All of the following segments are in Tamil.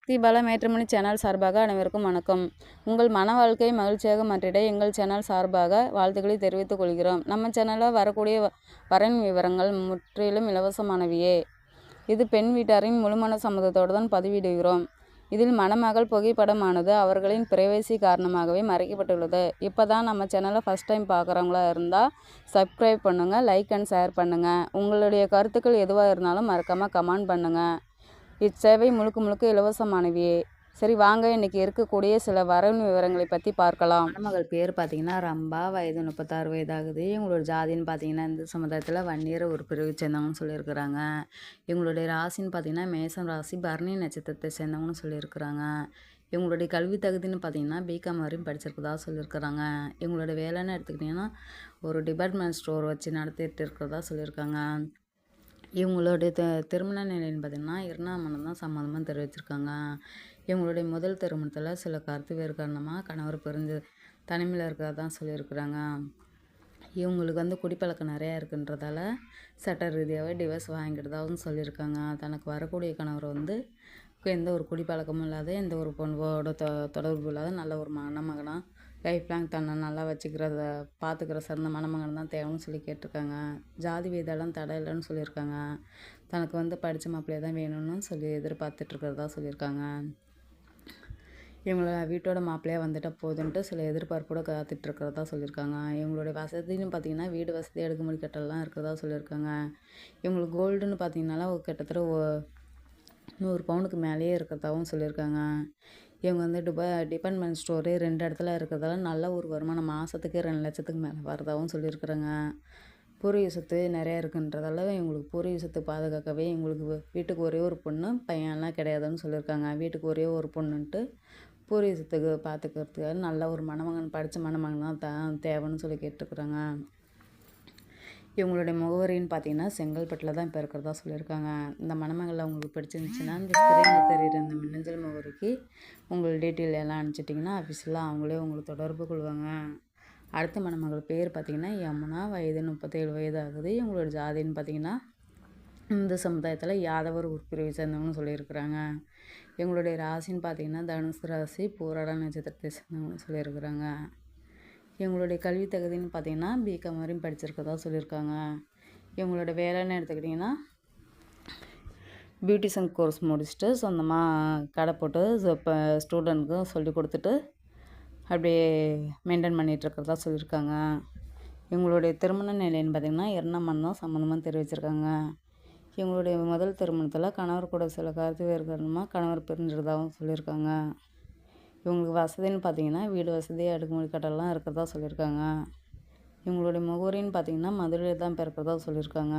சக்தி பாலா மேட்ரிமோனி சேனல் சார்பாக அனைவருக்கும் வணக்கம். உங்கள் மன வாழ்க்கை மகிழ்ச்சியாக மாற்றிட எங்கள் சேனல் சார்பாக வாழ்த்துக்களை தெரிவித்துக் கொள்கிறோம். நம்ம சேனலில் வரக்கூடிய வரன் விவரங்கள் முற்றிலும் இலவசமானவையே. இது பெண் வீட்டாரின் முழுமன சம்மதத்தோடு தான் பதிவிடுகிறோம். இதில் மணமகள் புகைப்படமானது அவர்களின் பிரைவசி காரணமாகவே மறைக்கப்பட்டுள்ளது. இப்போ தான் நம்ம சேனலை ஃபஸ்ட் டைம் பார்க்குறவங்களா இருந்தால் சப்ஸ்கிரைப் பண்ணுங்கள், லைக் அண்ட் ஷேர் பண்ணுங்கள். உங்களுடைய கருத்துக்கள் எதுவாக இருந்தாலும் மறக்காமல் கமெண்ட் பண்ணுங்கள். இச்சேவை முழுக்க இலவசமானவையே. சரி வாங்க, இன்றைக்கி இருக்கக்கூடிய சில வரன் விவரங்களை பற்றி பார்க்கலாம். மணமகள் பேர் பார்த்திங்கன்னா ரம்பா, வயது 36 வயதாகுது. இவங்களோட ஜாதின்னு பார்த்திங்கன்னா இந்து சமுதாயத்தில் வன்னியர் ஒரு பிரிவு சேர்ந்தவங்கன்னு சொல்லியிருக்கிறாங்க. இவங்களுடைய ராசின்னு பார்த்திங்கன்னா மேசம் ராசி, பரணி நட்சத்திரத்தை சேர்ந்தவங்கன்னு சொல்லியிருக்கிறாங்க. இவங்களுடைய கல்வி தகுதின்னு பார்த்திங்கன்னா பிகாம் வரையும் படிச்சிருக்கதா சொல்லியிருக்கிறாங்க. இவங்களோட வேலைன்னு எடுத்துக்கிட்டிங்கன்னா ஒரு டிபார்ட்மெண்ட் ஸ்டோர் வச்சு நடத்திட்டு இருக்கிறதா சொல்லியிருக்காங்க. இவங்களுடைய திருமண நிலைன்னு பார்த்திங்கன்னா 2ஆம் மனம் தான் சம்மதமாக தெரிவிச்சிருக்காங்க. இவங்களுடைய முதல் திருமணத்தில் சில கருத்து வேறு காரணமாக கணவர் பிரிஞ்சு தனிமையில் இருக்கிறதான் சொல்லியிருக்கிறாங்க. இவங்களுக்கு குடிப்பழக்கம் நிறையா இருக்குன்றதால சட்ட ரீதியாகவே டிவோர்ஸ் வாங்கிக்கிறதாகவும் சொல்லியிருக்காங்க. தனக்கு வரக்கூடிய கணவர் எந்த ஒரு குடிப்பழக்கமும் இல்லாத, எந்த ஒரு பொண்ணோட தொடர்பு இல்லாத நல்ல ஒரு மணமகனாக லைஃப் லாங் தன்னை நல்லா வச்சுக்கிறத பார்த்துக்கிற சிறந்த மணமகன் தான் தேவைன்னு சொல்லி கேட்டிருக்காங்க. ஜாதி வீதெல்லாம் தடை இல்லைன்னு சொல்லியிருக்காங்க. தனக்கு படித்த மாப்பிள்ளையை தான் வேணும்னு சொல்லி எதிர்பார்த்துட்ருக்கிறதா சொல்லியிருக்காங்க. இவங்கள வீட்டோட மாப்பிள்ளையாக வந்துட்டால் போதுன்ட்டு சில எதிர்பார்ப்போடு காத்துட்ருக்கிறதா சொல்லியிருக்காங்க. இவங்களுடைய வசதின்னு பார்த்திங்கன்னா வீடு வசதி, அடுக்குமுறை கட்டலாம் இருக்கிறதா சொல்லியிருக்காங்க. இவங்களுக்கு கோல்டுன்னு பார்த்திங்கனால கிட்டத்தட்ட 100 பவுனுக்கு மேலேயே இருக்கிறதாகவும் சொல்லியிருக்காங்க. இவங்க டிபார்ட்மெண்ட் ஸ்டோரு 2 இடத்துல இருக்கிறதால நல்ல ஒரு வருமானம் மாதத்துக்கு 2 லட்சத்துக்கு மேலே வரதாகவும் சொல்லியிருக்கிறாங்க. பூர்வீக சொத்து நிறையா இருக்குன்றதால இவங்களுக்கு பூர்வீக சொத்து பாதுகாக்கவே இவங்களுக்கு வீட்டுக்கு ஒரே ஒரு பொண்ணு, பையன்லாம் கிடையாதுன்னு சொல்லியிருக்காங்க. வீட்டுக்கு ஒரே ஒரு பொண்ணுன்ட்டு பூர்வீக சொத்துக்கு பார்த்துக்கிறதுக்காக நல்ல ஒரு மணமகன், படித்த மணமகனாக தான் தேவைன்னு சொல்லி கேட்டுருக்குறாங்க. இவங்களுடைய முகவரின்னு பார்த்திங்கன்னா செங்கல்பட்டில் தான் இப்போ இருக்கிறதா சொல்லியிருக்காங்க. இந்த மணமகளில் உங்களுக்கு பிடிச்சிருந்துச்சின்னா இந்த ஸ்க்ரீனில் தெரிகிற இந்த மின்னஞ்சல் முகவரிக்கு உங்கள் டீட்டெயில் எல்லாம் அனுப்பிச்சிட்டிங்கன்னா அஃபிஷியலாக அவங்களே உங்களுக்கு தொடர்பு கொள்வாங்க. அடுத்த மணமகள் பேர் பார்த்திங்கன்னா யமுனா, வயது 37 வயது ஆகுது. இவங்களோட ஜாதின்னு பார்த்திங்கன்னா இந்து சமுதாயத்தில் யாதவர் உட்பிரிவை சேர்ந்தவங்கன்னு சொல்லியிருக்கிறாங்க. இவங்களுடைய ராசின்னு பார்த்திங்கன்னா தனுசு ராசி, பூராட நட்சத்திரத்தை சேர்ந்தவங்கன்னு சொல்லியிருக்கிறாங்க. இவங்களுடைய கல்வி தகுதின்னு பார்த்திங்கன்னா பிகாம் வரையும் படிச்சிருக்கதா சொல்லியிருக்காங்க. இவங்களோட வேலைன்னு எடுத்துக்கிட்டிங்கன்னா பியூட்டிஷன் கோர்ஸ் முடிச்சுட்டு சொந்தமாக கடை போட்டு இப்போ ஸ்டூடெண்ட்க்கும் சொல்லி கொடுத்துட்டு அப்படியே மெயின்டைன் பண்ணிகிட்ருக்கிறதா சொல்லியிருக்காங்க. இவங்களுடைய திருமண நிலைன்னு பார்த்திங்கன்னா 2ஆம் மனம் தான் சம்மந்தமாக தெரிவிச்சிருக்காங்க. இவங்களுடைய முதல் திருமணத்தில் கணவர் கூட சில கருத்து வேறு காரணமாக கணவர் பிரிஞ்சிருதாகவும் சொல்லியிருக்காங்க. இவங்களுக்கு வசதின்னு பார்த்திங்கன்னா வீடு வசதி, அடுக்குமுறை கட்டலாம் இருக்கிறதா சொல்லியிருக்காங்க. இவங்களுடைய முகவரின்னு பார்த்திங்கன்னா மதுரையில் தான் பிறக்கிறதா சொல்லியிருக்காங்க.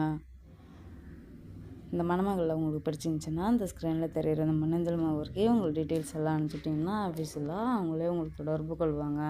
இந்த மணமகளில் உங்களுக்கு பிடிச்சிருந்துச்சின்னா இந்த ஸ்க்ரீனில் தெரிகிற இந்த மின்னஞ்சல் முகவரிக்கு உங்கள் டீட்டெயில்ஸ் எல்லாம் அனுப்பிச்சிட்டிங்கன்னா ஆஃபீஸில் அவங்களே உங்களுக்கு தொடர்பு கொள்வாங்க.